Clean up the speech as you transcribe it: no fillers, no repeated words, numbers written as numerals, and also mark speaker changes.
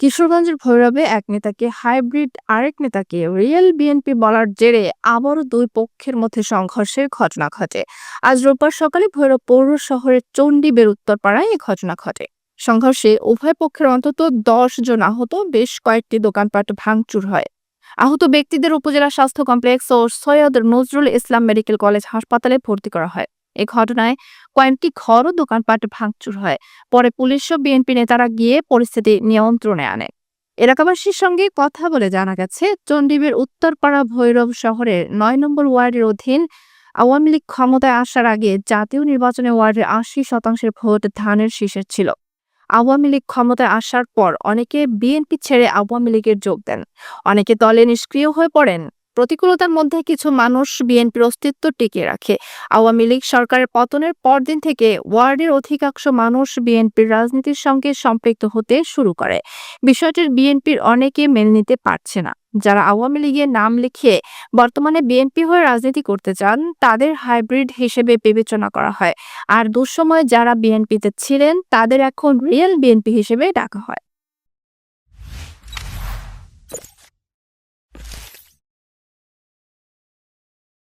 Speaker 1: কিশোরগঞ্জের ভৈরবে এক নেতাকে হাইব্রিড, আরেক নেতাকে রিয়েল বিএনপি বলার জেরে আবারও দুই পক্ষের মধ্যে সংঘর্ষের ঘটনা ঘটে। আজ রোববার সকালে ভৈরব পৌর শহরের চণ্ডীবের উত্তরপাড়ায় এই ঘটনা ঘটে। সংঘর্ষে উভয় পক্ষের অন্তত 10 জন আহত, বেশ কয়েকটি দোকানপাট ভাঙচুর হয়। আহত ব্যক্তিদের উপজেলা স্বাস্থ্য কমপ্লেক্স ও সৈয়দ নজরুল ইসলাম মেডিকেল কলেজ হাসপাতালে ভর্তি করা হয়। এই ঘটনায় কয়েকটি ঘর ও দোকানপাট ভাঙচুর হয়। পরে পুলিশ ও বিএনপি নেতারা গিয়ে পরিস্থিতি নিয়ন্ত্রণে আনে। এলাকাবাসীর সঙ্গে কথা বলে জানা গেছে, চণ্ডীবের উত্তরপাড়া ভৈরব শহরের ৯ নম্বর ওয়ার্ডের অধীন আওয়ামী লীগ ক্ষমতায় আসার আগে জাতীয় নির্বাচনে ওয়ার্ডের ৮০% ভোট ধানের শীষের ছিল। আওয়ামী লীগ ক্ষমতায় আসার পর অনেকে বিএনপি ছেড়ে আওয়ামী লীগের যোগ দেন। অনেকে দলে নিষ্ক্রিয় হয়ে পড়েন। প্রতিকূলতার মধ্যে কিছু মানুষ বিএনপির অস্তিত্ব টিকিয়ে রাখে। আওয়ামী লীগ সরকারের পতনের পরদিন থেকে ওয়ার্ডের অধিকাংশ মানুষ বিএনপির রাজনীতির সঙ্গে সম্পৃক্ত হতে শুরু করে। বিষয়টির বিএনপির অনেকে মেনে নিতে পারছে না। যারা আওয়ামী লীগের নাম লিখিয়ে বর্তমানে বিএনপি হয়ে রাজনীতি করতে চান, তাদের হাইব্রিড হিসেবে বিবেচনা করা হয়। আর দুঃসময়ে যারা বিএনপিতে ছিলেন, তাদের এখন রিয়েল বিএনপি হিসেবে ডাকা হয়।